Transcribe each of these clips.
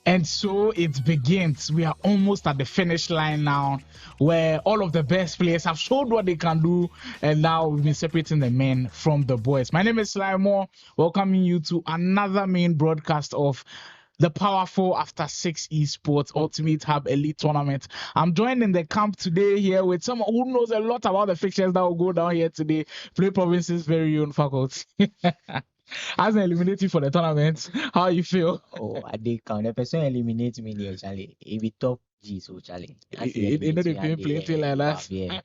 And so it begins. We are almost at the finish line now, where all of the best players have showed what they can do, and now we've been separating the men from the boys. My name is Sly Moore, welcoming you to another main broadcast of the Powerful After 6 Esports Ultimate Hub Elite Tournament. I'm joined in the camp today here with someone who knows a lot about the fixtures that will go down here today. Play Province's very own faculty. As an eliminating for the tournament, how you feel? Oh, I did count. The person eliminate me there, Charlie. If we top G, so Charlie. You know they plenty like that. Yeah.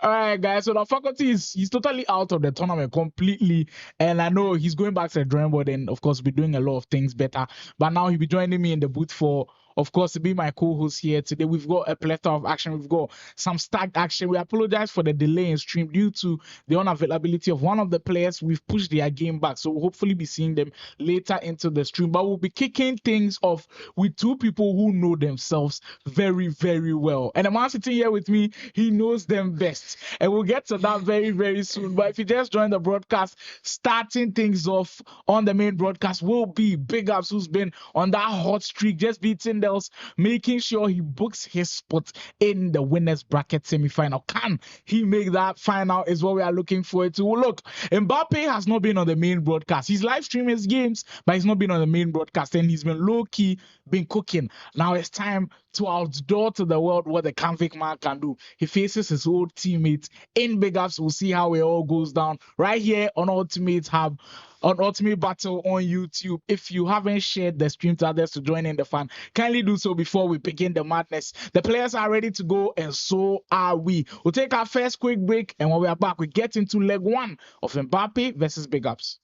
All right, guys. So the faculty he's totally out of the tournament completely, and I know he's going back to the drawing board and of course be doing a lot of things better. But now he'll be joining me in the booth for, of course, to be my co-host here today. We've got a plethora of action. We've got some stacked action. We apologize for the delay in stream due to the unavailability of one of the players. We've pushed their game back, so we'll hopefully be seeing them later into the stream. But we'll be kicking things off with two people who know themselves very, very well. And the man sitting here with me, he knows them best. And we'll get to that very, very soon. But if you just joined the broadcast, starting things off on the main broadcast will be Big Ups, who's been on that hot streak, just beating Dels, making sure he books his spot in the winners bracket semi-final. Can he make that final is what we are looking forward to. Look, Mbappe has not been on the main broadcast. He's live streaming his games, but he's not been on the main broadcast, and he's been low-key, been cooking. Now it's time to outdoor to the world what the Convict man can do. He faces his old teammates in Big Ups. We'll see how it all goes down right here on Ultimate Hub, on Ultimate Battle on YouTube. If you haven't shared the stream to others to join in the fun, kindly do so before we begin the madness. The players are ready to go, and so are we. We'll take our first quick break, and when we are back, we get into leg one of Mbappe versus Big Ups.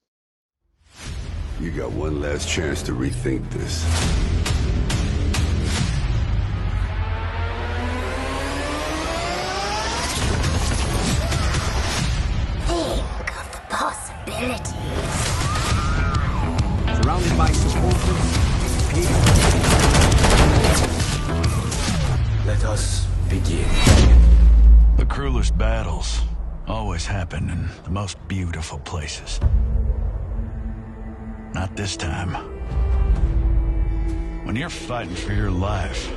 You got one last chance to rethink this. Possibilities. Surrounded by supporters. Let us begin. The cruelest battles always happen in the most beautiful places. Not this time. When you're fighting for your life,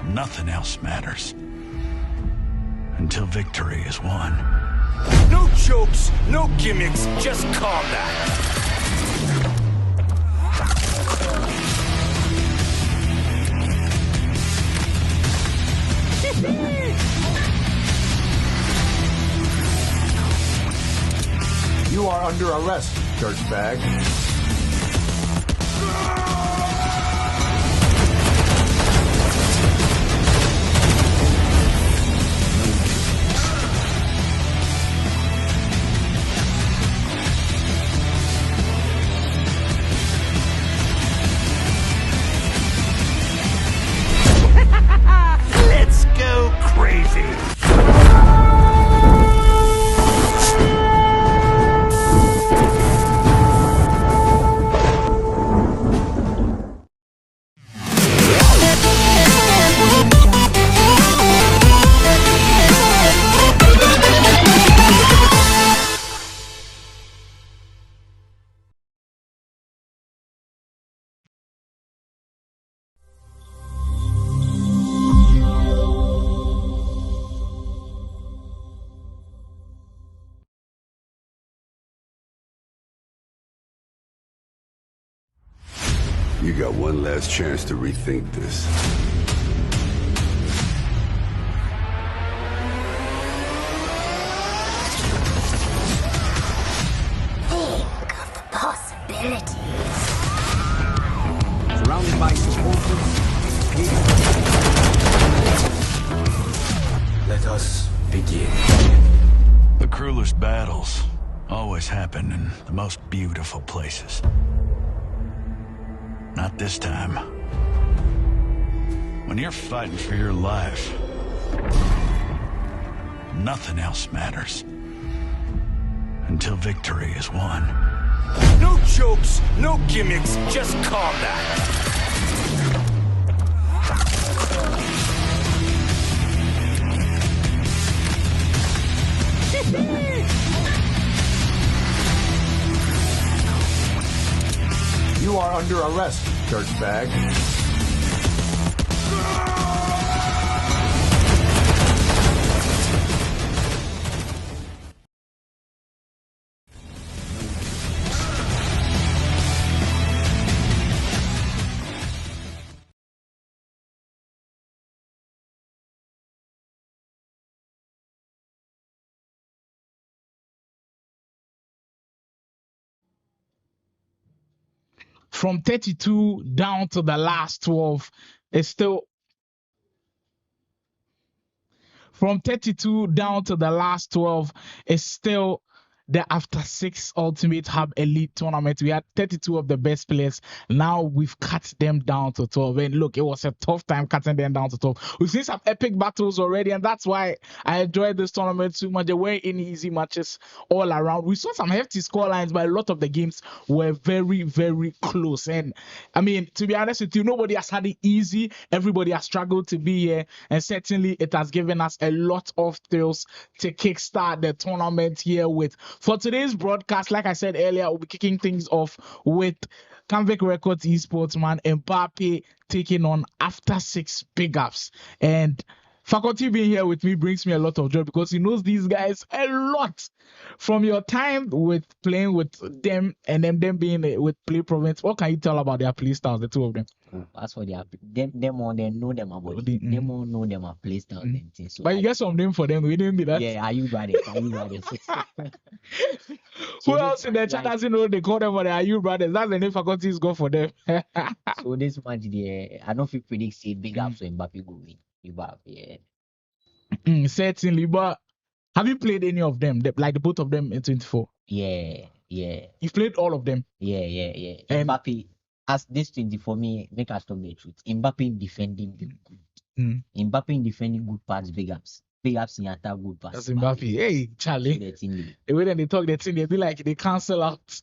nothing else matters until victory is won. No jokes, no gimmicks, just combat. You are under arrest, dirtbag. Let's go crazy. You got one last chance to rethink this. Think of the possibilities. Surrounded by supporters. Let us begin. The cruelest battles always happen in the most beautiful places. Not this time. When you're fighting for your life, Nothing else matters. Until victory is won. No jokes, no gimmicks, just combat. You are under arrest, dirtbag. From 32 down to the last 12, it's still from 32 down to the last 12 is still the After Six Ultimate Hub Elite Tournament. We had 32 of the best players. Now we've cut them down to 12. And look, it was a tough time cutting them down to 12. We've seen some epic battles already, and that's why I enjoyed this tournament too much. There weren't any easy matches all around. We saw some hefty scorelines, but a lot of the games were very, very close. And I mean, to be honest with you, nobody has had it easy. Everybody has struggled to be here, and certainly it has given us a lot of thrills to kickstart the tournament here with. For today's broadcast, like I said earlier, we'll be kicking things off with Convict Records Esports man Mbappe taking on After Six Big Ups. And Faculty being here with me brings me a lot of joy because he knows these guys a lot. From your time with playing with them and them being with Play Province, what can you tell about their play styles, the two of them? As for their them all, they know them about them all know them are play styles and things. So But you get some name for them, we didn't be that. yeah, are you brothers? Are you brothers? Who else in the chat doesn't know they call them for the Are You Brothers? That's the name Faculty's go for them. So this match there, I don't feel predict say Big Ups so Mbappe go win. Mbappe, yeah. Certainly, but have you played any of them, like the both of them in 24? Yeah. You've played all of them. Yeah. And Mbappe, as this 24 me, make us talk the truth. Mbappe defending the good. Mbappe defending good parts, big ups. Big ups in attack, good parts. that's Mbappe. Hey, Charlie. The way that they talk, they be like they cancel out.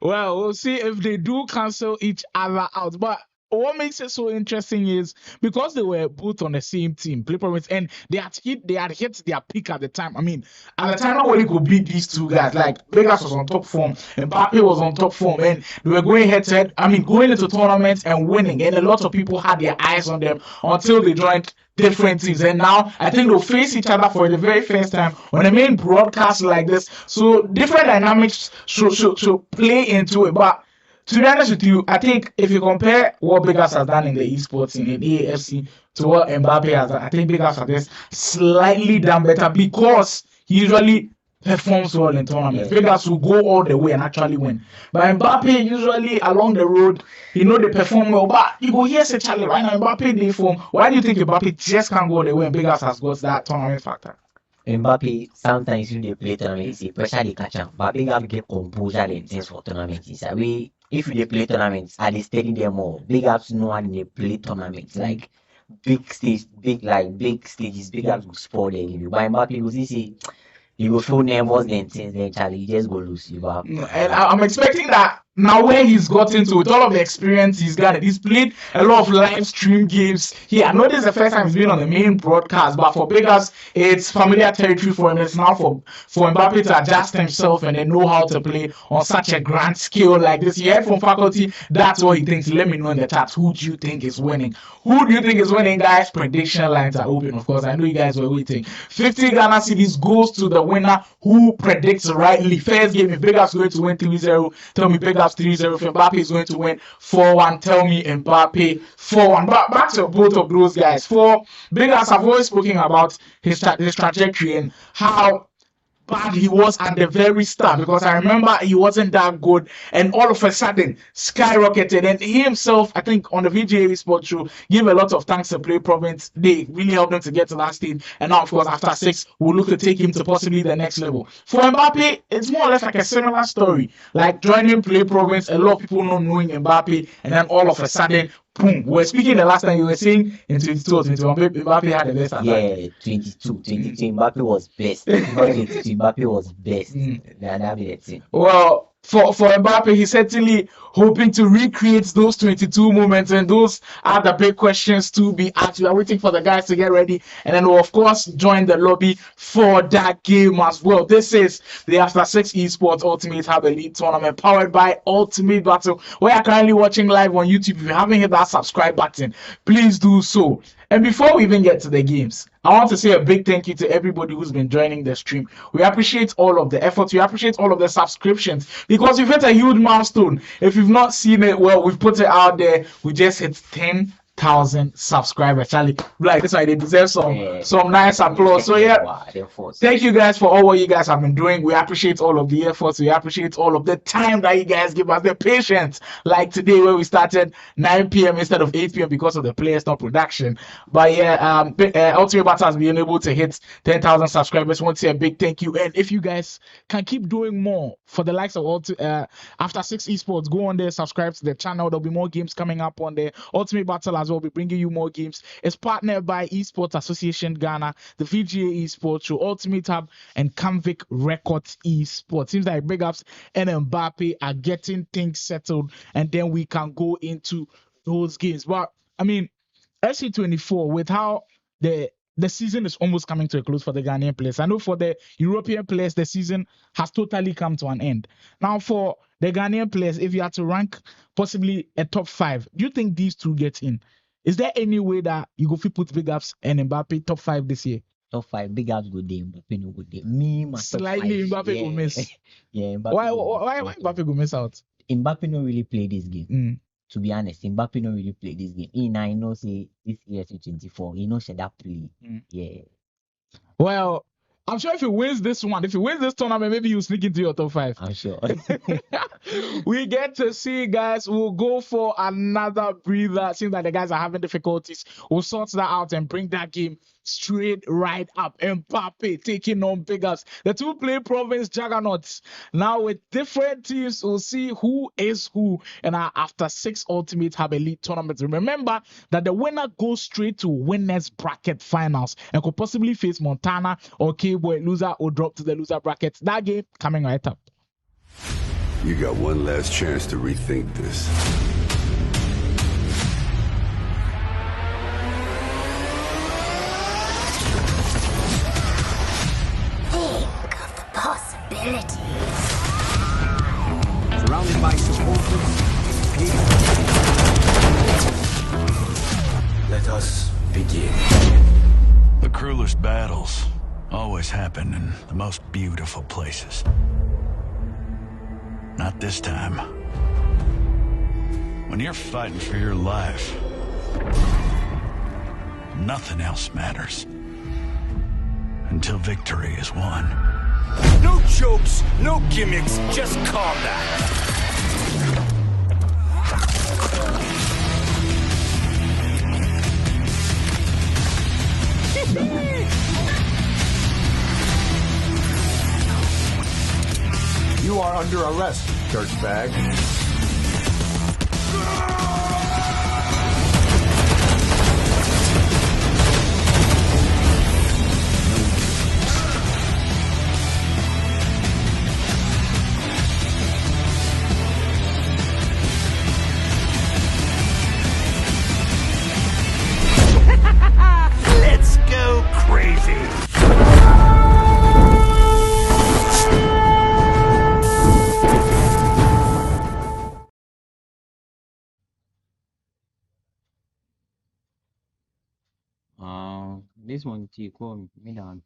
Well, we'll see if they do cancel each other out. But what makes it so interesting is because they were both on the same team, Play Province, and they had hit their peak at the time. I mean, at the time nobody could beat these two guys. Like Vegas was on top form, and Mbappe was on top form, and they were going head to head. I mean, going into tournaments and winning, and a lot of people had their eyes on them until they joined different teams. And now I think they'll face each other for the very first time on a main broadcast like this. So different dynamics should play into it, but. To be honest with you, I think if you compare what Vegas has done in the esports in the AFC to what Mbappe has done, I think Vegas has just slightly done better because he usually performs well in tournaments. Vegas will go all the way and actually win. But Mbappe usually along the road, they perform well. But you go here say Charlie, right now Mbappe they form. Why do you think Mbappe just can't go all the way and Vegas has got that tournament factor? Mbappe sometimes when they play tournaments, the pressure they catch up. But big up get composure and things for tournaments. If they play tournaments, I study them more. Big ups know how they play tournaments. Like big stages, big ups will spoil the game. But Mbappe goes see you go feel nervous then things then Charlie, you just go lose. And I'm expecting that now where he's got into with all of the experience he's got, he's played a lot of live stream games. I know this is the first time he's been on the main broadcast, but for Vegas, it's familiar territory for him. It's now for Mbappe to adjust himself and then know how to play on such a grand scale like this. You heard from Faculty, that's what he thinks. Let me know in the chat, who do you think is winning? Who do you think is winning, guys? Prediction lines are open, of course. I know you guys were waiting. 50 Ghana cedis goes to the winner who predicts rightly. First game, if Vegas is going to win 3-0, tell me Vegas 3-0. If Mbappe is going to win 4-1, tell me Mbappe 4-1. But back to both of those guys. For Vegas, I've always spoken about his trajectory and how bad he was at the very start, because I remember he wasn't that good and all of a sudden skyrocketed, and he himself, I think on the VGA Esports show, gave a lot of thanks to Play Province. They really helped him to get to that stage, and now of course after 6 we'll look to take him to possibly the next level. For Mbappe, it's more or less like a similar story, like joining Play Province, a lot of people not knowing Mbappe, and then all of a sudden boom. We were speaking the last time, you were saying in 22 or 21, Mbappe had the best attack. Yeah, 22 Mbappe was best. Not 22, Mbappe was best. Mm. That be the thing. Well, for Mbappe, he's certainly hoping to recreate those 22 moments, and those are the big questions to be asked. We are waiting for the guys to get ready, and then we'll of course join the lobby for that game as well. This is the After 6 Esports Ultimate Hub Elite Tournament powered by Ultimate Battle. We are currently watching live on YouTube. If you haven't hit that subscribe button, please do so. And before we even get to the games, I want to say a big thank you to everybody who's been joining the stream. We appreciate all of the efforts. We appreciate all of the subscriptions because we've hit a huge milestone. If you've not seen it, well, we've put it out there. We just hit 10,000 subscribers. Charlie, like this, why they deserve some nice applause. So yeah, Wow, the force. thank you guys for all what you guys have been doing. We appreciate all of the efforts. We appreciate all of the time that you guys give us, the patience. Like today, where we started 9 p.m. instead of 8 p.m. because of the players, not production. But yeah, Ultimate Battle has been able to hit 10,000 subscribers. Want to say a big thank you. And if you guys can keep doing more for the likes of After 6 Esports, go on there, subscribe to the channel. There'll be more games coming up on there. Ultimate Battle as well, will be bringing you more games. It's partnered by Esports Association Ghana, the VGA Esports Show, Ultimate Hub, and Canvic Records Esports. Seems like Big Ups and Mbappe are getting things settled, and then we can go into those games. But I mean, SC24, with how the season is almost coming to a close for the Ghanaian players. I know for the European players, the season has totally come to an end. Now, for the Ghanaian players, if you had to rank possibly a top 5, do you think these two get in? Is there any way that you go fit put Big Ups and Mbappe top 5 this year? Top 5, Big Ups good day, Mbappe no good day. Me, my Slightly top 5. Mbappe go miss. Yeah, Mbappe Why Mbappe go miss out? Mbappe no really play this game. Mm. To be honest, Mbappe no really play this game. I know say this year 24, he no should that play. Yeah. Well, I'm sure if he wins this tournament, maybe he'll sneak into your top 5. I'm sure. We get to see, guys. We'll go for another breather. Seems like the guys are having difficulties. We'll sort that out and bring that game straight right up. Mbappe taking on Big Ups. The two play province juggernauts. Now with different teams, we'll see who is who in our After 6 Ultimate Hub Elite tournaments. Remember that the winner goes straight to winners bracket finals and could possibly face Montana or K-Boy. Loser or drop to the loser brackets. That game coming right up. You got one last chance to rethink this. Think of the possibilities. Surrounded by supporters. Let us begin. The cruelest battles always happen in the most beautiful places. Not this time. When you're fighting for your life, nothing else matters. Until victory is won. No jokes, no gimmicks, just combat. You are under arrest, dirtbag. Let's go crazy. This one, Chico, me down.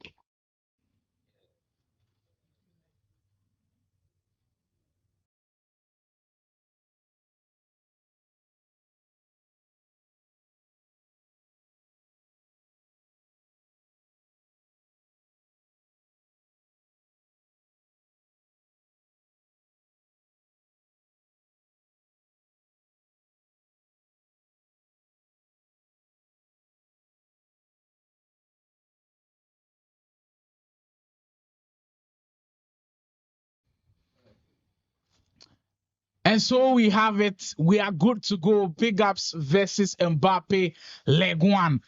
And so we have it. We are good to go. Big ups versus Mbappe, leg one.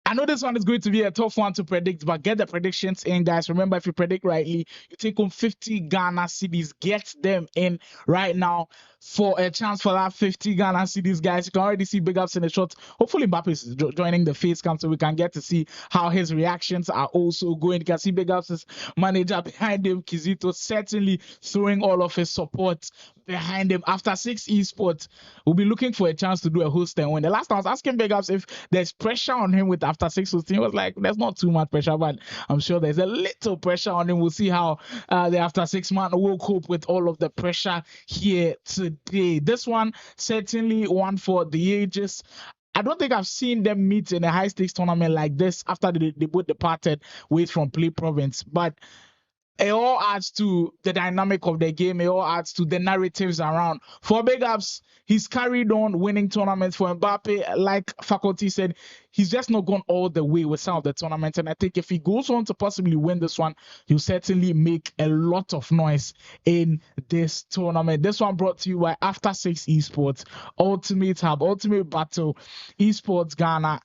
I know this one is going to be a tough one to predict, but get the predictions in, guys. Remember, if you predict rightly, you take home 50 Ghana cedis. Get them in right now for a chance for that 50 Ghana cedis, guys. You can already see big ups in the shots. Hopefully, Mbappe is joining the face cam so we can get to see how his reactions are also going. You can see big ups' manager behind him, Kizito, certainly throwing all of his support behind him. After 6 esports, we'll be looking for a chance to do a host and win. The last time I was asking big ups if there's pressure on him with after 6 hosting. He was like, there's not too much pressure, but I'm sure there's a little pressure on him. We'll see how the after 6 man will cope with all of the pressure here today. This one certainly one for the ages. I don't think I've seen them meet in a high stakes tournament like this after they both departed ways from Play Province. But it all adds to the dynamic of the game. It all adds to the narratives around. For big ups, he's carried on winning tournaments. For Mbappe, like Faculty said, he's just not gone all the way with some of the tournaments. And I think if he goes on to possibly win this one, he'll certainly make a lot of noise in this tournament. This one brought to you by After 6 Esports, Ultimate Hub, Ultimate Battle, Esports Ghana,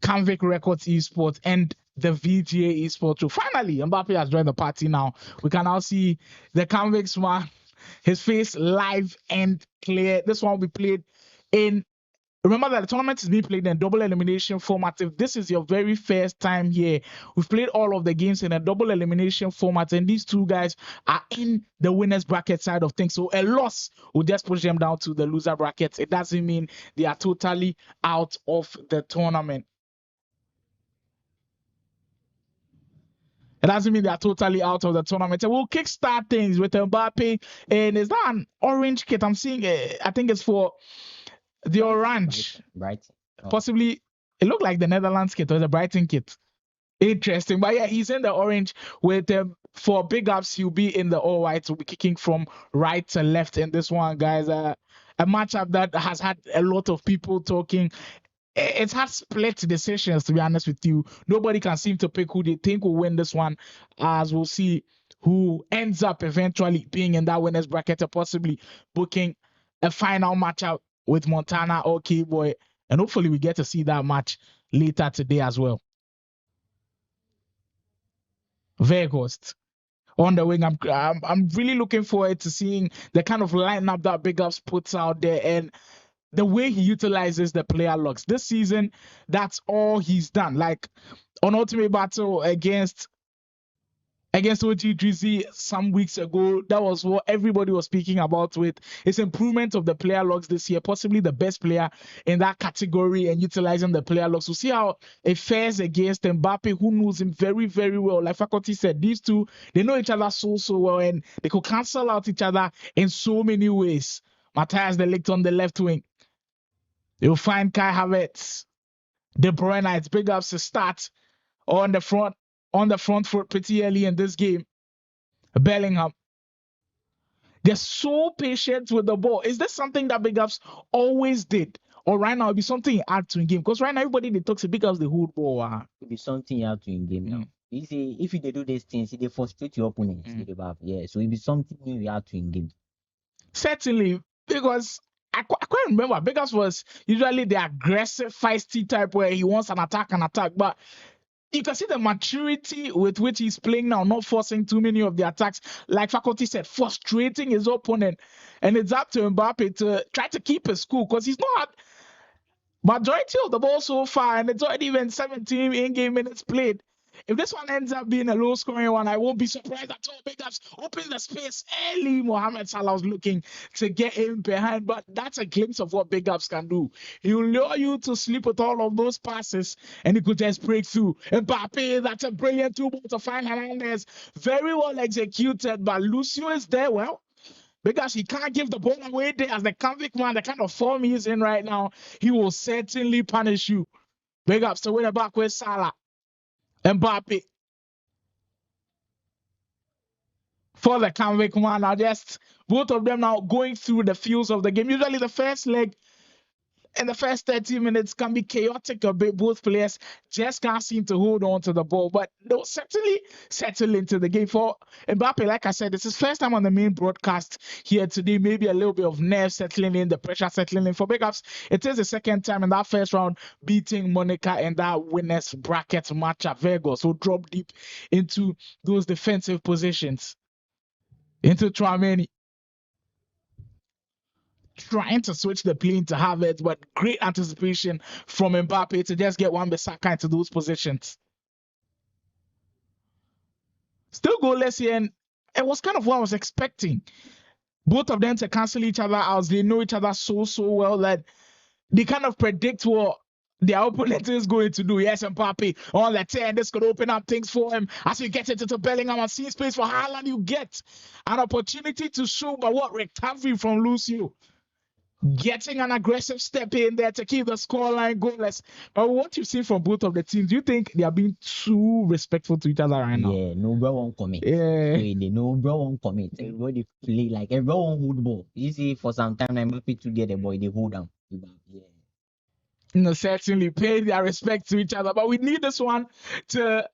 Canvic Records Esports, and the VGA Esports too. Finally, Mbappe has joined the party now. We can now see the Canvic's man, his face live and clear. This one will be played in. Remember that the tournament is being played in a double elimination format. If this is your very first time here, we've played all of the games in a double elimination format, and these two guys are in the winners bracket side of things. So a loss will just push them down to the loser brackets. It doesn't mean they are totally out of the tournament. It doesn't mean they're totally out of the tournament. And we'll kickstart things with Mbappe. And is that an orange kit? I'm seeing, I think it's for the orange. Right. Oh. Possibly, it looked like the Netherlands kit or the Brighton kit. Interesting. But yeah, he's in the orange with for big ups, he'll be in the all white. So we'll be kicking from right to left in this one, guys. A matchup that has had a lot of people talking. It's had split decisions, to be honest with you. Nobody can seem to pick who they think will win this one, as we'll see who ends up eventually being in that winners bracket or possibly booking a final matchup with Montana or K-Boy. And hopefully we get to see that match later today as well. Vegas on the wing. I'm really looking forward to seeing the kind of lineup that Big Ups puts out there and the way he utilizes the player logs. This season, that's all he's done. Like on Ultimate Battle against OG Drizzy some weeks ago, that was what everybody was speaking about with his improvement of the player logs this year, possibly the best player in that category and utilizing the player logs. We'll see how it fares against Mbappe, who knows him very, very well. Like Faculty said, these two, they know each other so well and they could cancel out each other in so many ways. Matthias de Ligt on the left wing. You'll find Kai Havertz, De Bruyne. It's big ups to start on the front foot pretty early in this game. Bellingham. They're so patient with the ball. Is this something that big ups always did? Or right now, it'll be something you add to in game? Because right now, everybody they talks to big ups the hold ball. It'll be something you have to in game now. You see, if they do these things, they frustrate your opponents. Yeah, so it'll be something new you have to in game. Certainly, because I can't remember. Vegas was usually the aggressive, feisty type where he wants an attack, but you can see the maturity with which he's playing now, not forcing too many of the attacks. Like Faculty said, frustrating his opponent. And it's up to Mbappe to try to keep his cool because he's not had majority of the ball so far, and it's already been 17 in-game minutes played. If this one ends up being a low-scoring one, I won't be surprised at all. Big ups, open the space early. Mohamed Salah was looking to get in behind, but that's a glimpse of what big ups can do. He'll lure you to sleep with all of those passes, and he could just break through. Mbappe, that's a brilliant two-ball to find Hernandez. Very well executed, but Lucio is there. Well, because he can't give the ball away there as the convict man, the kind of form he's in right now, he will certainly punish you. Big ups to win it back with Salah. Mbappe. For the convict man, now just both of them now going through the fields of the game. Usually the first leg, in the first 30 minutes can be chaotic a bit. Both players just can't seem to hold on to the ball, but they'll certainly settle into the game. For Mbappe, like I said, this is first time on the main broadcast here today. Maybe a little bit of nerve settling in, the pressure settling in. For Big Ups, it is the second time in that first round beating Monica in that winners bracket match at Vegas. So drop deep into those defensive positions. Into Tramini. Trying to switch the play into Havertz, but great anticipation from Mbappe to just get Wan-Bissaka into those positions. Still goalless here, and it was kind of what I was expecting. Both of them to cancel each other out. They know each other so well that they kind of predict what their opponent is going to do. Yes, Mbappe on the 10, this could open up things for him. As you get into Bellingham and see space for Haaland, you get an opportunity to show by what recovery from Lucio. Getting an aggressive step in there to keep the scoreline goalless. But what you've seen from both of the teams, do you think they are being too respectful to each other right now? Yeah, no bro won't commit. Yeah. No bro won't commit. Everybody play like everyone hold ball. You see, for some time, Mbappe to get the boy, they hold them. Yeah. No, certainly pay their respect to each other. But we need this one to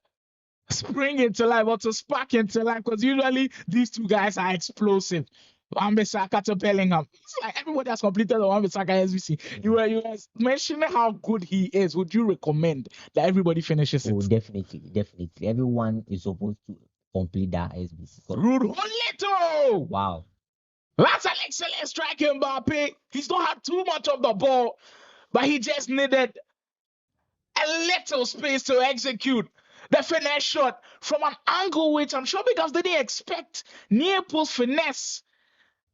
spring into life or to spark into life, because usually these two guys are explosive. Wan-Bissaka to Bellingham. It's like everybody has completed the Wan-Bissaka SVC. You were mentioning how good he is. Would you recommend that everybody finishes it? Oh, definitely. Everyone is supposed to complete that SBC. Rudolito! Wow. That's an excellent strike, Mbappe. He's not had too much of the ball, but he just needed a little space to execute the finesse shot from an angle which I'm sure because they didn't expect near post finesse.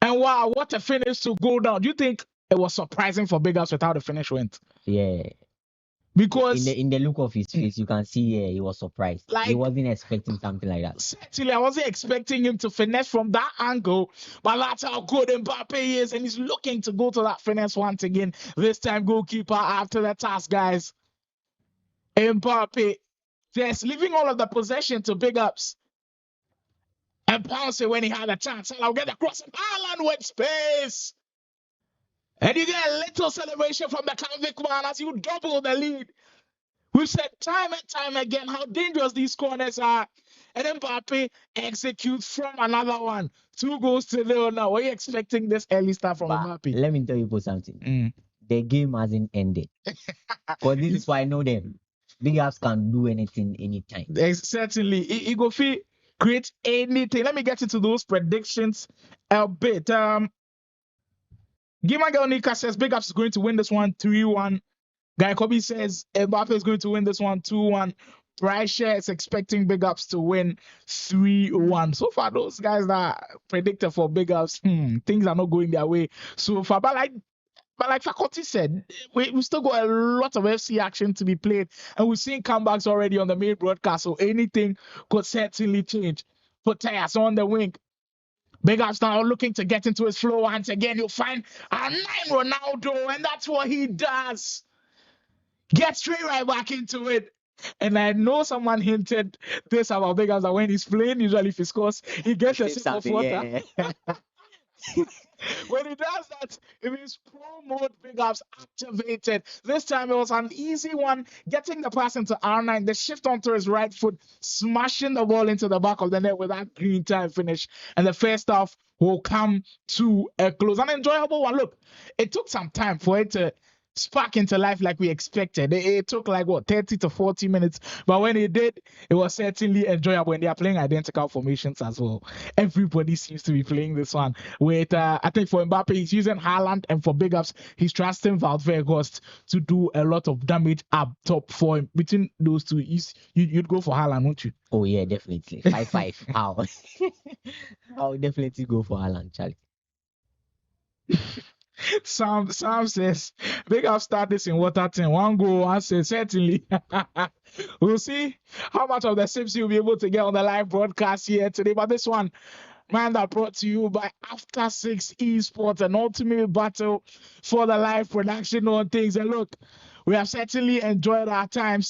And wow, what a finish to go down. Do you think it was surprising for Big Ups with how the finish went? Yeah. Because in the look of his face, you can see he was surprised. Like- he wasn't expecting something like that. certainly I wasn't expecting him to finesse from that angle, but that's how good Mbappe is, and he's looking to go to that finesse once again. This time goalkeeper after the task, guys. Mbappe just leaving all of the possession to Big Ups. And pouncing when he had a chance. And I'll get across and Haaland with space. And you get a little celebration from the convict man as you double the lead. We've said time and time again how dangerous these corners are. And Mbappe executes from another one. 2 goals to 0 now. Were you expecting this early start from But Mbappe? let me tell you something. The game hasn't ended. Because this is why I know them. Big Ups can do anything anytime. Certainly. He go fit create anything. Let me get into those predictions a bit. Gima Nika says Big Ups is going to win this one 3-1. Guy Kobe says Mbappe is going to win this one 2-1. Bryce Share is expecting Big Ups to win 3-1. So far, those guys that predicted for Big Ups, things are not going their way so far. But like Faculty said, we still got a lot of FC action to be played, and we've seen comebacks already on the main broadcast, so anything could certainly change. Poteas on the wing. Big Ups now looking to get into his flow once again. You'll find a 9 Ronaldo, and that's what he does. Get straight right back into it. And I know someone hinted this about Big Ups that when he's playing, usually if he scores, he gets a sip of water. Yeah. When he does that, it means pro mode Big Ups activated. This time it was an easy one, getting the pass into R9, the shift onto his right foot, smashing the ball into the back of the net with that green time finish. And the first half will come to a close. An enjoyable one. Look, it took some time for it to spark into life like we expected. It took like 30 to 40 minutes, but when it did, it was certainly enjoyable. And they are playing identical formations as well. Everybody seems to be playing this one with I think for Mbappe he's using Haaland, and for Big Ups he's trusting Valverde to do a lot of damage up top for him. Between those two, you'd go for Haaland, won't you? Oh yeah, definitely 5-5. How? I'll definitely go for Haaland, Charlie. Sam says, Big Up start this in Waterton. 1 goal, I say certainly. We'll see how much of the sips you'll be able to get on the live broadcast here today. But this one, man, that brought to you by After 6 Esports, an ultimate battle for the live production on things. And look, we have certainly enjoyed our time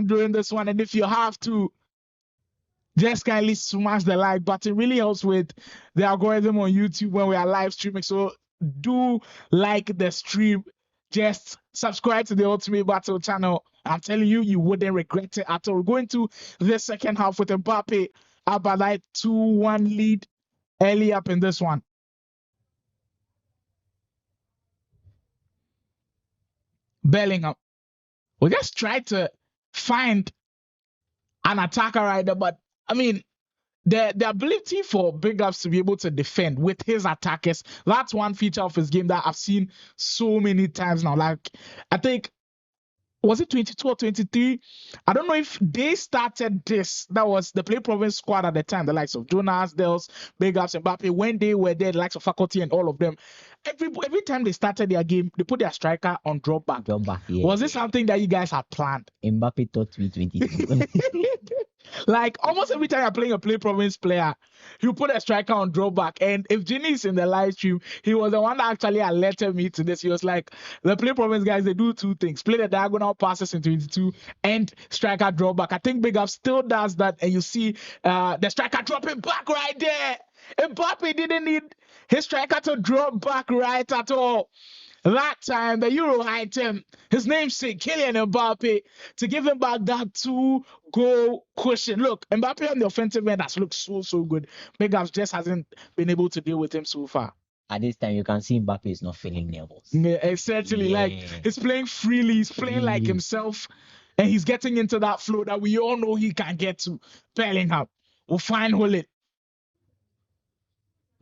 doing this one. And if you have to, just kindly smash the like button. It really helps with the algorithm on YouTube when we are live streaming. So do like the stream, just subscribe to the Ultimate Battle channel. I'm telling you, you wouldn't regret it at all. We're going to the second half with Mbappe up by like 2-1 lead early up in this one. Bellingham. We just tried to find an attacker right there, but I mean, the ability for Big Ups to be able to defend with his attackers, that's one feature of his game that I've seen so many times now. Like, I think, was it 22 or 23? I don't know if they started this. That was the Play Province squad at the time, the likes of Jonas, Dels, Big Ups, Mbappe. When they were there, the likes of Faculty and all of them, every time they started their game, they put their striker on drop back. Yeah. Was this something that you guys had planned? Mbappe taught me 22. Like almost every time you're playing a Play Province player, you put a striker on drawback. And if Ginny is in the live stream, he was the one that actually alerted me to this. He was like, the Play Province guys, they do two things: play the diagonal passes in 22 and striker drawback. I think Big Up still does that, and you see the striker dropping back right there. Mbappe didn't need his striker to drop back right at all. That time, the Euro item, his namesake, Kylian Mbappe, to give him back that 2-goal cushion. Look, Mbappe on the offensive end has looked so good. Big Ups just hasn't been able to deal with him so far. At this time, you can see Mbappe is not feeling nervous. Yeah, essentially, like he's playing freely, he's playing like himself, and he's getting into that flow that we all know he can get to. Bellingham will find Hullet.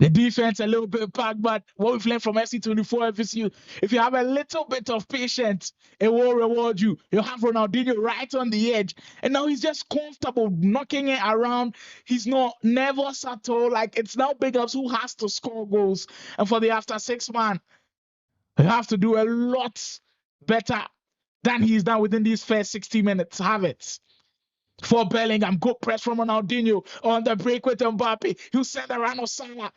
The defense a little bit back, but what we've learned from FC24 FSU, if you have a little bit of patience, it will reward you. You have Ronaldinho right on the edge, and now he's just comfortable knocking it around. He's not nervous at all. Like, it's now Big Ups who has to score goals. And for the after 6 man, you have to do a lot better than he's done within these first 60 minutes. Have it. For Bellingham, good press from Ronaldinho on the break with Mbappe. He'll send around Osama.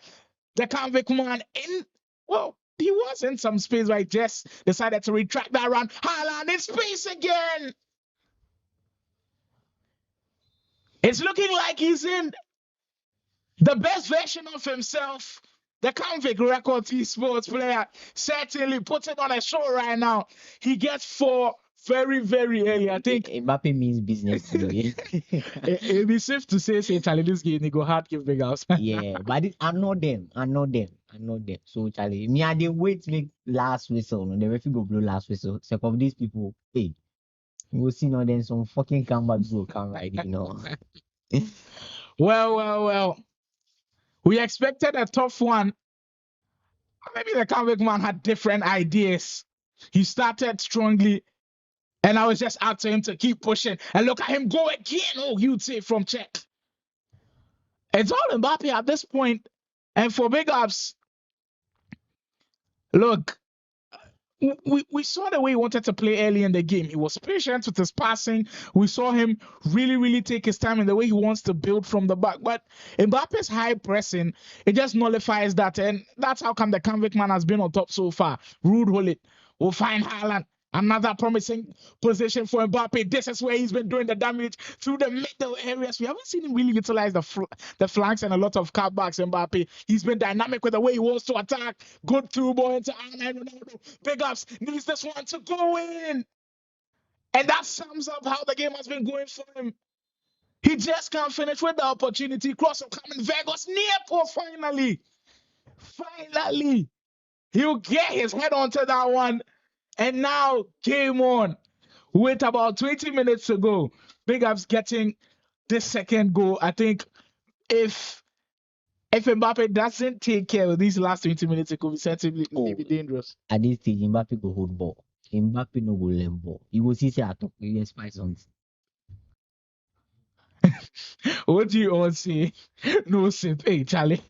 The convict man in, well, he was in some space, right? Just decided to retract that run. Haaland in space again. It's looking like he's in the best version of himself. The convict record Esports player certainly puts it on a show right now. He gets 4 very early. I think Mbappe means business to me. It'd be safe to say Charlie, this game, he go hard give Big Ups. Yeah, but I know them. So Charlie, me I dey wait make last whistle. No, the referee go blow last whistle. So of these people, hey, you will see now then some fucking comebacks will come right, you know. Well. We expected a tough one. Maybe the convict man had different ideas. He started strongly, and I was just out to him to keep pushing. And look at him go again. Oh, you'd say from check. It's all Mbappe at this point. And for Big Ups, look, we saw the way he wanted to play early in the game. He was patient with his passing. We saw him really take his time in the way he wants to build from the back. But Mbappe's high pressing, it just nullifies that. And that's how come the convict man has been on top so far. Rude Hullet will find Haaland. Another promising position for Mbappe. This is where he's been doing the damage through the middle areas. We haven't seen him really utilize the flanks and a lot of cutbacks. Mbappe, he's been dynamic with the way he wants to attack. Good through ball into Ronaldo. Big Ups needs this one to go in. And that sums up how the game has been going for him. He just can't finish with the opportunity. Cross coming Vegas near post finally. Finally. He'll get his head onto that one. And now, game on. With about 20 minutes to go, Big Ups getting this second goal. I think if Mbappe doesn't take care of these last 20 minutes, it could be certainly be dangerous. At this stage, Mbappe go hold ball. Mbappe no go left ball. You will see say I talk. You spice on. What do you all say? No sip. Hey, Charlie.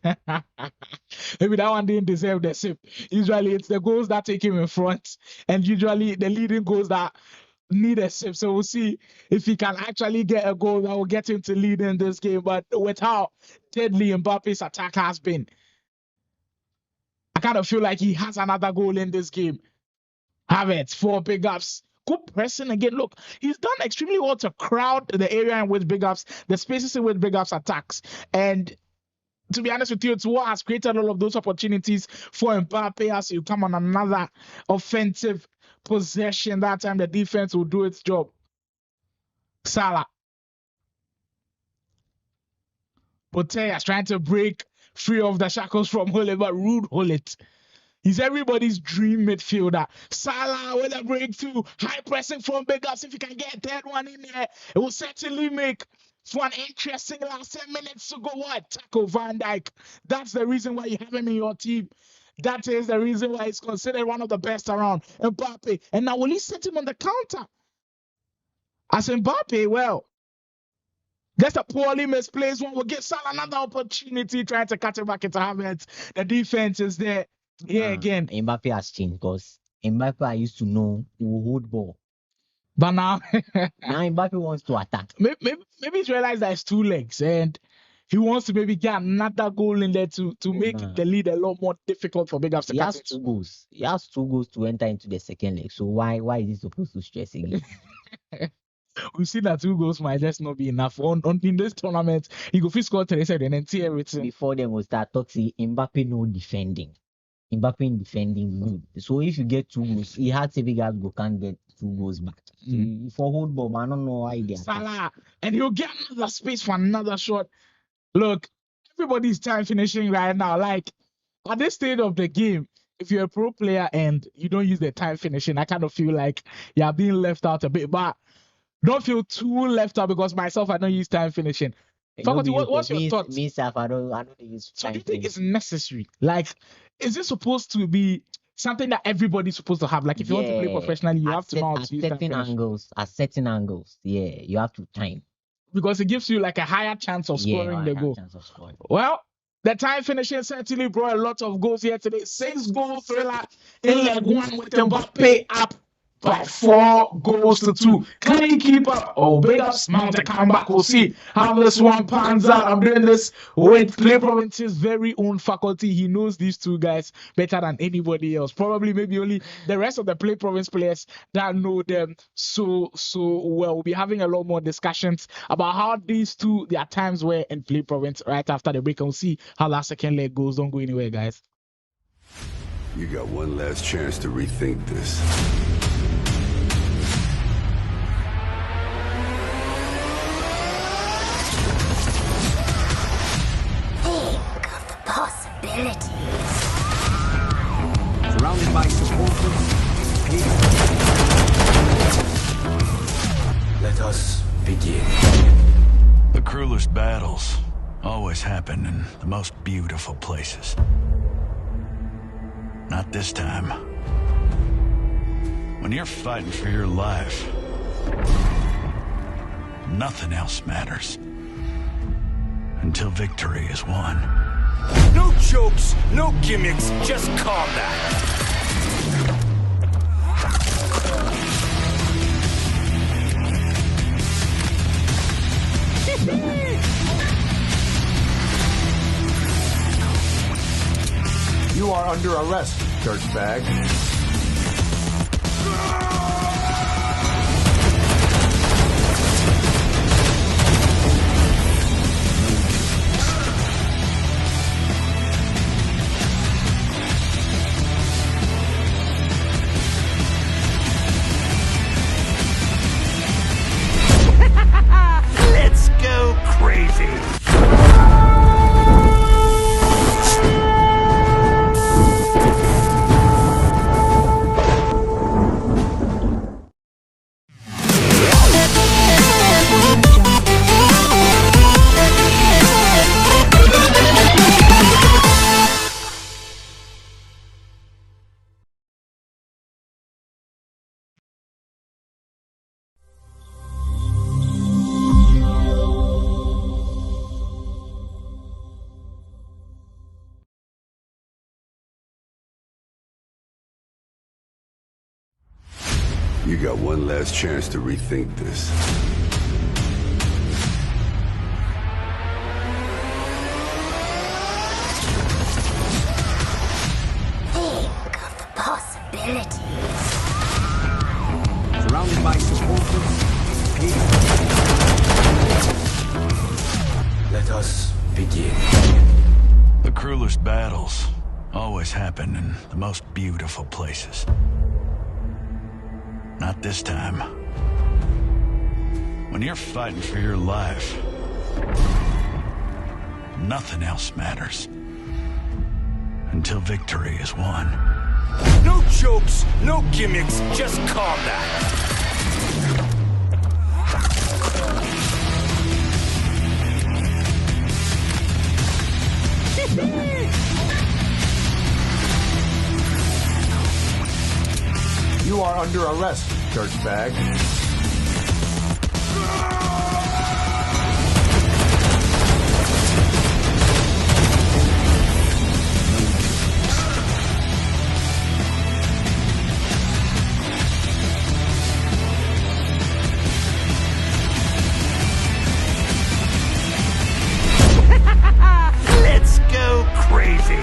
Maybe that one didn't deserve the sip. Usually, it's the goals that take him in front, and usually the leading goals that need a sip. So we'll see if he can actually get a goal that will get him to lead in this game. But with how deadly Mbappe's attack has been, I kind of feel like he has another goal in this game. Have it for Big Ups. Good pressing again. Look, he's done extremely well to crowd the area in which Big Ups, the spaces in which Big Ups attacks. And to be honest with you, it's what has created all of those opportunities for Mbappe as you come on another offensive possession, that time the defense will do its job. Salah. Boteas trying to break free of the shackles from Hullet, but Rude Hullet. He's everybody's dream midfielder. Salah with a breakthrough. High pressing from Big Ups. If you can get that one in there, it will certainly make for an interesting last 10 minutes to go. What? Tackle Van Dijk. That's the reason why you have him in your team. That is the reason why he's considered one of the best around. Mbappe. And now will he set him on the counter? As Mbappe, well, that's a poorly misplaced one. Will give Salah another opportunity trying to cut it back into Havertz. The defense is there. Yeah, again. Mbappe has changed because Mbappe I used to know will hold ball. But now, Now Mbappe wants to attack. maybe he's realized that it's 2 legs and he wants to maybe get another goal in there to make the lead a lot more difficult for Big Ups to He cut has it. 2 goals. He has 2 goals to enter into the second leg. So why is he supposed to stress again? We've seen that 2 goals might just not be enough. In this tournament, he go fit score 37 and then see everything. Before them will start talking, Mbappe no defending. Mbappe in defending good. So if you get 2 goals, he had to Big Ups go can't get 2 goals back. So for hold ball, I don't know why they are. Salah, and he'll get another space for another shot. Look, everybody's time finishing right now. Like at this stage of the game, if you're a pro player and you don't use the time finishing, I kind of feel like you're being left out a bit. But don't feel too left out because myself, I don't use time finishing. Faculty, what's your thoughts? Myself, I don't use So do time you think it's finishing. necessary? Like, is it supposed to be something that everybody's supposed to have? Like, if you want to play professionally, you have to know how to use time finishing. At certain angles, yeah, you have to time. Because it gives you like a higher chance of scoring the goal. Chance of scoring. Well, the time finishing certainly brought a lot of goals here today. 6-goal thriller in leg 1 with Mbappe up by 4 goals to 2. Can he keep up? Oh, Big Ups, mount a comeback. We'll see how this one pans out. I'm doing this with Play Province's very own faculty. He knows these 2 guys better than anybody else. Probably maybe only the rest of the Play Province players that know them so well. We'll be having a lot more discussions about how these 2, their times were in Play Province right after the break. And we'll see how that second leg goes. Don't go anywhere, guys. You got one last chance to rethink this. Think of the possibilities. Surrounded by supporters. Let us begin. The cruelest battles always happen in the most beautiful places. Not this time. When you're fighting for your life, nothing else matters. Until victory is won. No jokes, no gimmicks, just combat. You are under arrest, dirtbag. Let's go crazy. You got one last chance to rethink this. Think of the possibilities. Surrounded by supporters. Let us begin. The cruelest battles always happen in the most beautiful places. Not this time. When you're fighting for your life, nothing else matters. Until victory is won. No jokes, no gimmicks, just combat. You are under arrest, dirtbag. Let's go crazy.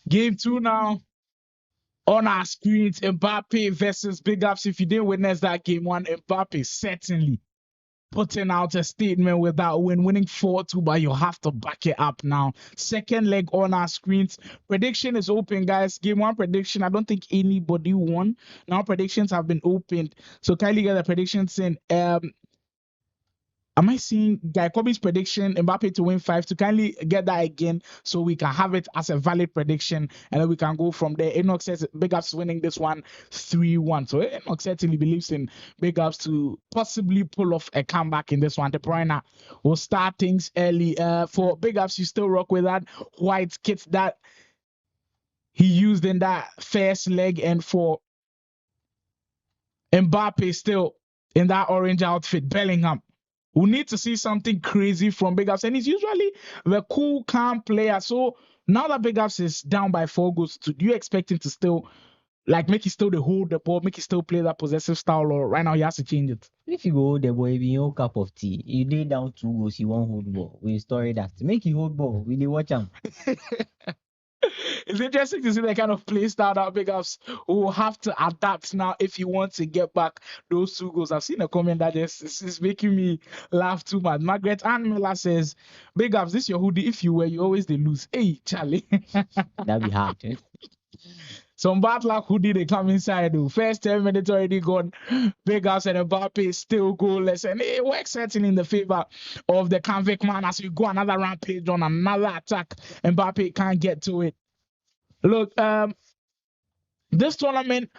Game 2 now. On our screens, Mbappe versus Big Ups. If you didn't witness that game 1, Mbappe certainly putting out a statement with that win, winning 4-2, but you have to back it up now. Second leg on our screens. Prediction is open, guys. Game 1 prediction. I don't think anybody won. Now predictions have been opened. So kindly get the predictions in. Am I seeing Guy Kobe's prediction, Mbappe to win 5 to kindly get that again so we can have it as a valid prediction and then we can go from there. Enoch says Big Ups winning this one 3-1. So Enoch certainly believes in Big Ups to possibly pull off a comeback in this one. De Bruyne will start things early. For Big Ups, you still rock with that white kit that he used in that first leg, and for Mbappe still in that orange outfit, Bellingham. We need to see something crazy from Big Ups, and he's usually the cool, calm player. So now that Big Ups is down by 4 goals, do you expect him to still make it still the hold the ball, make it still play that possessive style, or right now he has to change it? If you go hold the ball, if you hold cup of tea, you lay down 2 goals, you won't hold ball. We story that. Make you hold ball. We dey watch him. It's interesting to see the kind of play style that Big Ups will have to adapt now if you want to get back those 2 goals. I've seen a comment that is making me laugh too much. Margaret Ann Miller says, Big Ups, this your hoodie. If you wear, you always they lose. Hey, Charlie. That'd be hard. Eh? Some bad luck hoodie they come inside. Though. First 10 minutes already gone. Big Ups and Mbappe still goalless. And it works certainly in the favor of the convict man as we go another rampage on another attack. Mbappe can't get to it. Look, this tournament,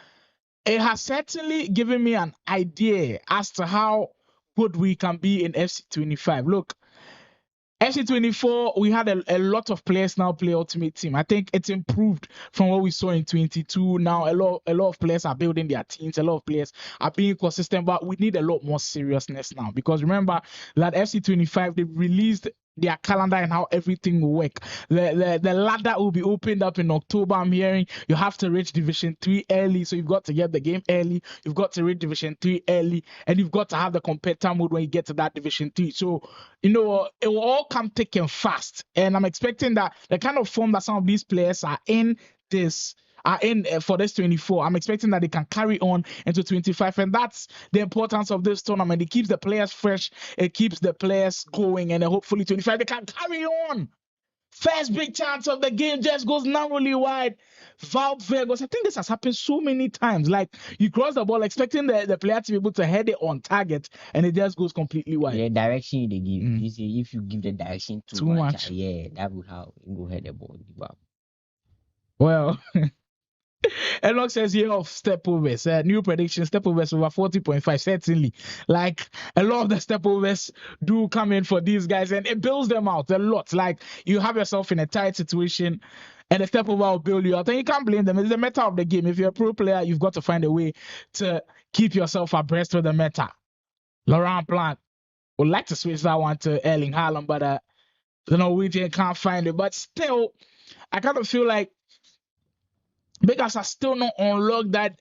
it has certainly given me an idea as to how good we can be in FC25. Look, FC24, we had a lot of players now play Ultimate Team. I think it's improved from what we saw in 22. Now, a lot of players are building their teams. A lot of players are being consistent, but we need a lot more seriousness now because remember that FC25, they released their calendar and how everything will work. The ladder will be opened up in October. I'm hearing you have to reach Division 3 early, so you've got to get the game early. You've got to reach Division 3 early, and you've got to have the competitor mode when you get to that Division 3. So, it will all come thick and fast. And I'm expecting that the kind of form that some of these players are in for this 24, I'm expecting that they can carry on into 25, and that's the importance of this tournament. It keeps the players fresh, it keeps the players going, and then hopefully 25 they can carry on. First big chance of the game just goes narrowly wide. Valve Vegas. I think this has happened so many times. Like you cross the ball expecting the player to be able to head it on target, and it just goes completely wide. The direction they give, you see, if you give the direction too much, yeah, that would how you go head the ball. Wow. Well, Enoch says here of stepovers. New prediction: stepovers over 40.5. Certainly, like a lot of the stepovers do come in for these guys, and it builds them out a lot. Like you have yourself in a tight situation, and a stepover will build you out, and you can't blame them. It's the meta of the game. If you're a pro player, you've got to find a way to keep yourself abreast with the meta. Laurent Blanc would like to switch that one to Erling Haaland, but the Norwegian can't find it. But still, I kind of feel like Vegas has still not unlocked that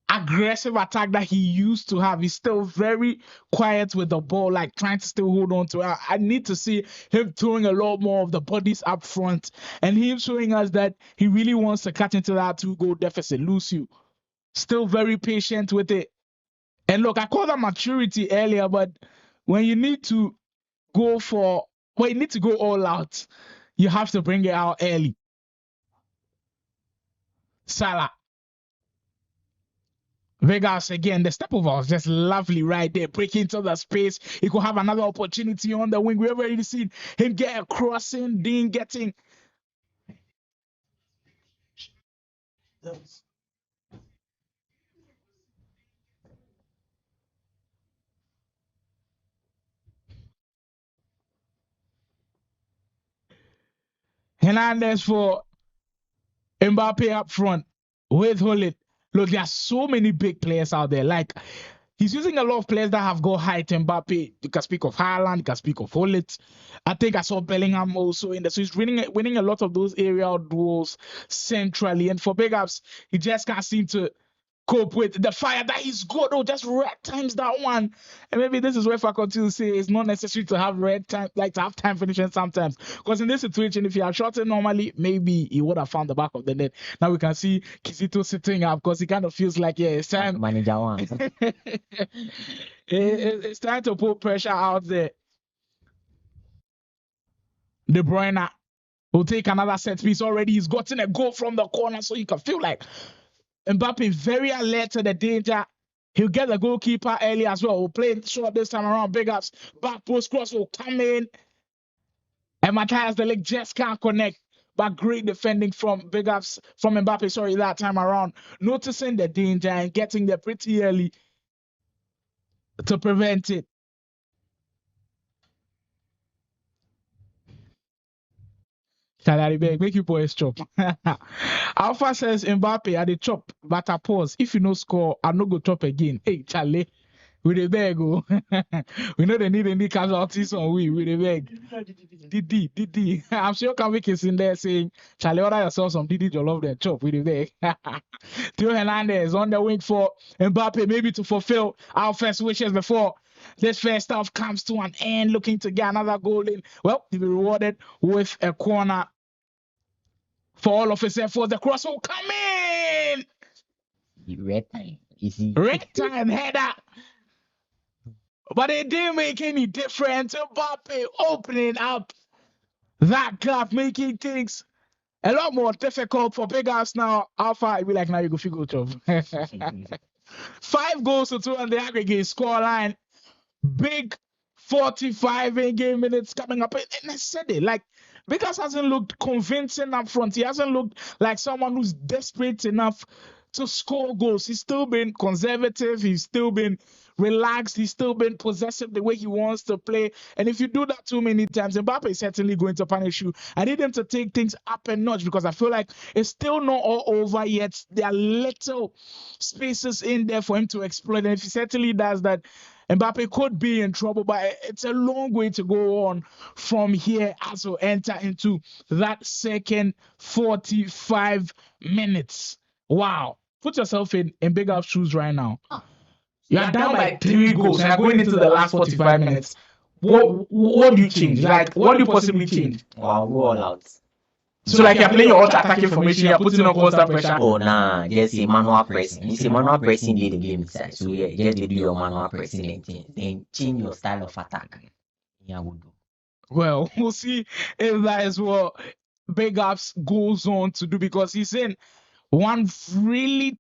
aggressive attack that he used to have. He's still very quiet with the ball, like trying to still hold on to it. I need to see him throwing a lot more of the bodies up front and him showing us that he really wants to cut into that 2-goal deficit. Lucio, still very patient with it. And look, I called that maturity earlier, but when you need to go all out, you have to bring it out early. Salah. Vegas again, the step over was just lovely right there, breaking into the space. He could have another opportunity on the wing. We've already seen him get a crossing, Dean getting. Hernandez for Mbappe up front with Hullet. Look, there are so many big players out there. Like, he's using a lot of players that have got height. Mbappe, you can speak of Haaland, you can speak of Hullet. I think I saw Bellingham also in there. So he's winning a lot of those aerial duels centrally. And for big ups, he just can't seem to cope with the fire that he's got. Oh, just red times that one. And maybe this is where faculty will say it's not necessary to have red time, like to have time finishing sometimes. Because in this situation, if you had shot it normally, maybe he would have found the back of the net. Now we can see Kizito sitting up because he kind of feels like, yeah, it's time. Manager one. It's time to put pressure out there. De Bruyne will take another set piece already. He's gotten a goal from the corner, so you can feel like Mbappe very alert to the danger. He'll get the goalkeeper early as well. We'll play it short this time around. Big ups. Back post cross will come in. And Matthias de Ligt just can't connect. But great defending from big ups from Mbappe, that time around. Noticing the danger and getting there pretty early to prevent it. Salary beg, make you boys chop. Alpha says Mbappe at the chop, but I pause. If you no score, I no go chop again. Hey, Charlie, with the beg, we know they need any casualties on we with the beg. Didi. I'm sure Kavik is in there saying, Charlie, order yourself some Didi Jollof there, chop with the beg. Theo Hernandez on the wing for Mbappe, maybe to fulfill our first wishes before this first half comes to an end, looking to get another goal in. Well, he'll be rewarded with a corner. For all of his efforts, the cross will come in. Red time. Easy. Red time header. But it didn't make any difference. Mbappe opening up that gap, making things a lot more difficult for big ass now. Alpha, I be like, now you go figure it out. 5 goals to 2 on the aggregate scoreline. Big 45 in-game minutes coming up. And I said it, like, Vickers hasn't looked convincing up front. He hasn't looked like someone who's desperate enough to score goals. He's still been conservative. He's still been relaxed. He's still been possessive the way he wants to play. And if you do that too many times, Mbappe is certainly going to punish you. I need him to take things up a notch because I feel like it's still not all over yet. There are little spaces in there for him to exploit. And if he certainly does that, Mbappe could be in trouble, but it's a long way to go on from here as we enter into that second 45 minutes. Wow. Put yourself in Big Up shoes right now. You are down by 3 goals and you're going into the last 45 minutes. What do you change? Like, what do you possibly change? Wow, go all out. So like you're playing your ultra attacking formation, you're putting on constant pressure. Oh nah, just a manual pressing. You see, manual pressing did the game inside. So yeah, just they do your manual pressing and then change your style of attack. Yeah, we do. Well, we'll see if that is what Big Ups goes on to do, because he's in one really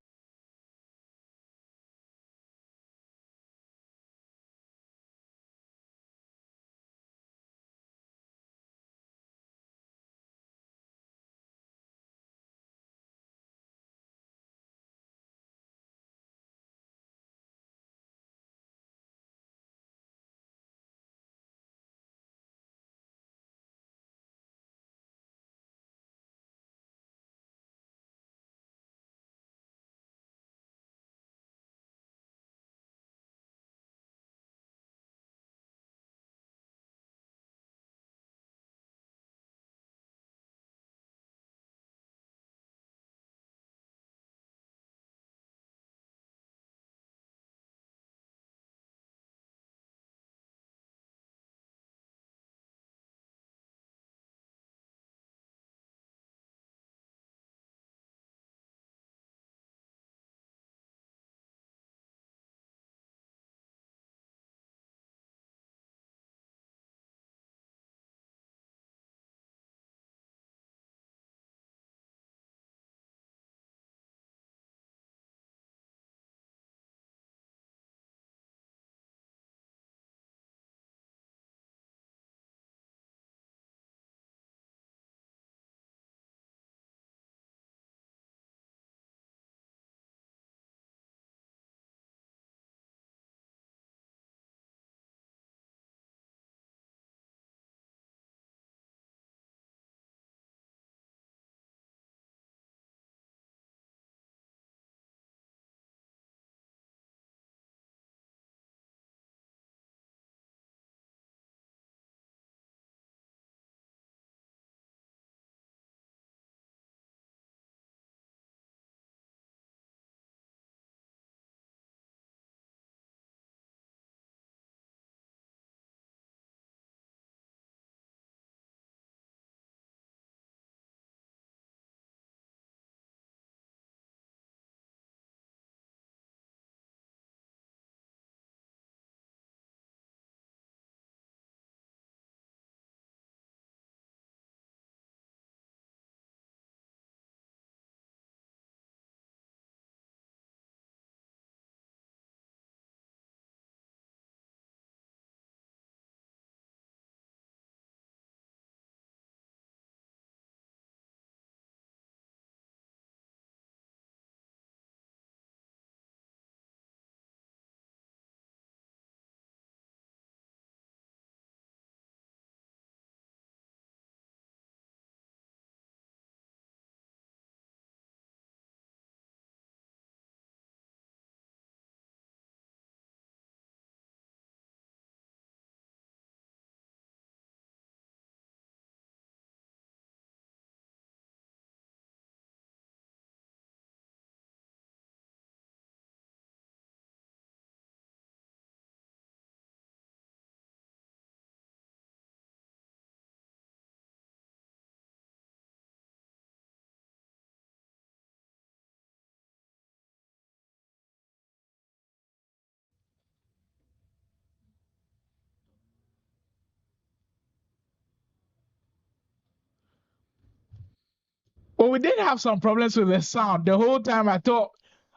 Well, we did have some problems with the sound. The whole time I thought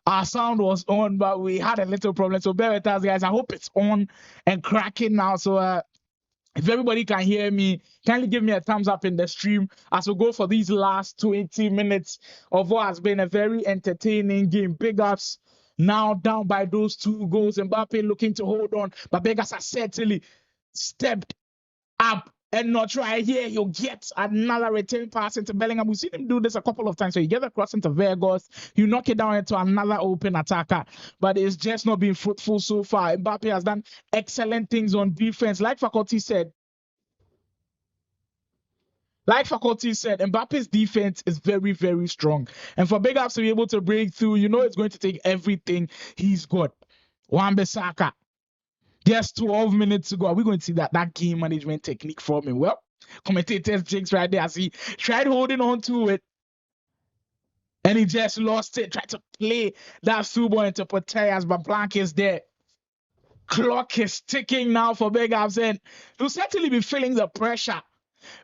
our sound was on, but we had a little problem. So bear with us, guys. I hope it's on and cracking now. So if everybody can hear me, kindly give me a thumbs up in the stream as we go for these last 20 minutes of what has been a very entertaining game. Big Ups now down by those 2 goals. Mbappe looking to hold on, but Big Ups has certainly stepped up and not right here, he'll get another return pass into Bellingham. We've seen him do this a couple of times. So you get the cross into Vegas, you knock it down into another open attacker, but it's just not been fruitful so far. Mbappe has done excellent things on defense. Like Faculty said, Mbappe's defense is very, very strong. And for Big Ups to be able to break through, you know it's going to take everything he's got. Wan-Bissaka, just 12 minutes ago, are we going to see that game management technique from him? Well, commentators jinx right there as he tried holding on to it and he just lost it. Tried to play that through ball into Putellas, but Blanc is there. Clock is ticking now for Big Ups, and he'll certainly be feeling the pressure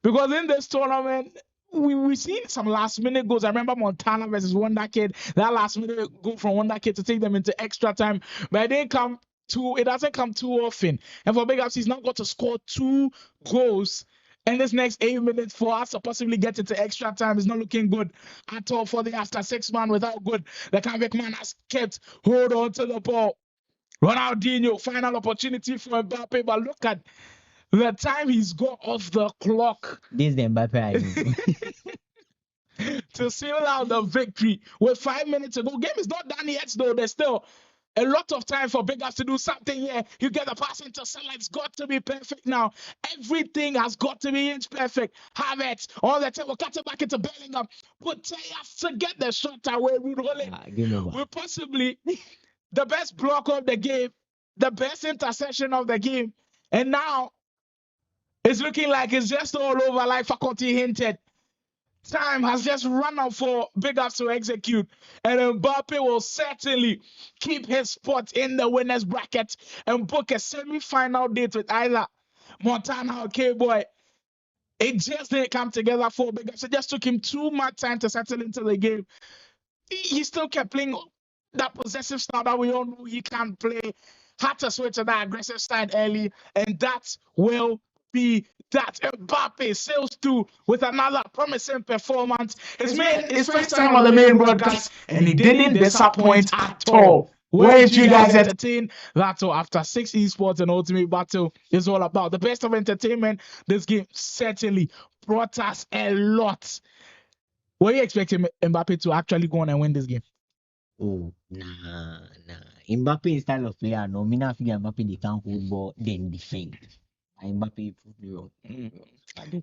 because in this tournament, we seen some last minute goals. I remember Montana versus Wonder Kid, that last minute goal from Wonder Kid to take them into extra time, but it doesn't come too often. And for Big Ups, he's now got to score 2 goals in this next 8 minutes for us to possibly get into extra time. It's not looking good at all for the after 6 man without good. The convict man has kept hold on to the ball. Ronaldinho, final opportunity for Mbappe, but look at the time he's got off the clock. This is the Mbappe I know. To seal out the victory with 5 minutes to go. Game is not done yet, though. There's still a lot of time for Big Ups to do something here. You get the pass into Salah. It's got to be perfect now. Everything has got to be inch perfect. Havertz on the table, cut it back into Bellingham. Putellas to get the shot away. We're possibly the best block of the game, the best interception of the game. And now it's looking like it's just all over, like Faculty hinted. Time has just run out for Big Ups to execute, and Mbappe will certainly keep his spot in the winners bracket and book a semi-final date with either Montana or K-Boy. It just didn't come together for Big Ups. It just took him too much time to settle into the game. He still kept playing that possessive style that we all know he can play. Had to switch to that aggressive side early, and that will be that. Mbappe sails through with another promising performance. His first time on the main broadcast, and he didn't disappoint at all. Where did you guys entertain? That's all. After 6 esports and Ultimate Battle is all about the best of entertainment. This game certainly brought us a lot. Were you expecting Mbappe to actually go on and win this game? Oh, nah. Mbappe style of player, no. Me not figure Mbappe they can hold ball, then defend. Mbappe proved me wrong.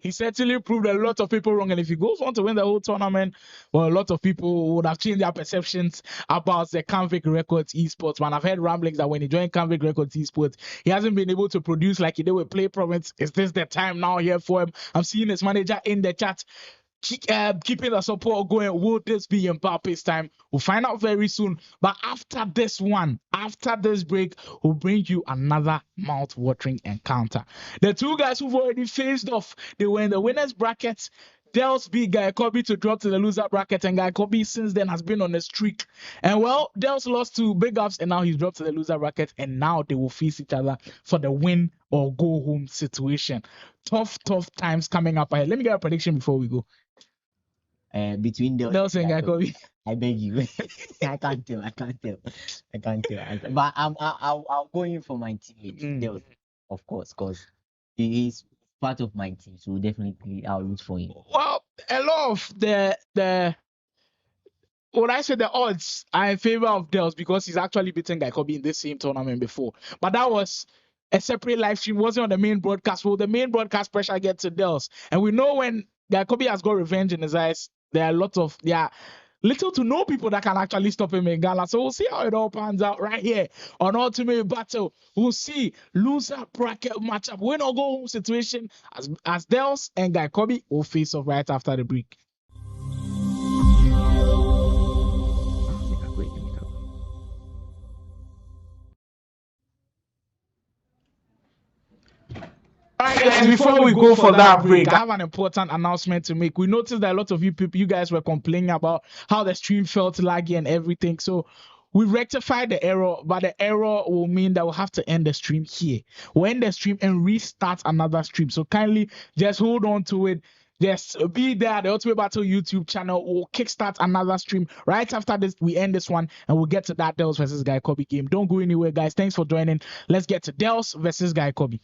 He certainly proved a lot of people wrong. And if he goes on to win the whole tournament, well, a lot of people would have changed their perceptions about the Convict Records Esports. Man, I've heard ramblings that when he joined Convict Records Esports, he hasn't been able to produce like he did with Play Province. Is this the time now here for him? I'm seeing his manager in the chat. Keeping the support going. Will this be Mbappe's time? We'll find out very soon. But after this break, we'll bring you another mouth-watering encounter. The 2 guys who've already faced off, they were in the winners bracket. Dels beat Guy Kobe to drop to the loser bracket, and Guy Kobe since then has been on a streak. And well, Dels lost to Big Ups, and now he's dropped to the loser bracket, and now they will face each other for the win or go home situation. Tough times coming up ahead. Let me get a prediction before we go. Between Dels and Guy Kobe. I beg you. I can't tell. But I'll go in for my teammate, Dels, of course, because he's part of my team, so definitely I'll root for him. Well, a lot of the when I say the odds are in favor of Dels because he's actually beaten Guy Kobe in this same tournament before. But that was a separate live stream, wasn't on the main broadcast. Well, the main broadcast pressure gets to Dels. And we know when Guy Kobe has got revenge in his eyes, there are little to no people that can actually stop him in Ghana. So we'll see how it all pans out right here on Ultimate Battle. We'll see loser bracket matchup, win or go home situation as Dels and Guy Kobe will face off right after the break. All right, guys, before we go for that break, I have an important announcement to make. We noticed that a lot of you guys were complaining about how the stream felt laggy and everything. So we rectified the error, but the error will mean that we'll have to end the stream here. We'll end the stream and restart another stream. So kindly just hold on to it. Just be there. The Ultimate Battle YouTube channel will kickstart another stream right after this. We end this one and we'll get to that Dels versus Guy Kobe game. Don't go anywhere, guys. Thanks for joining. Let's get to Dels versus Guy Kobe.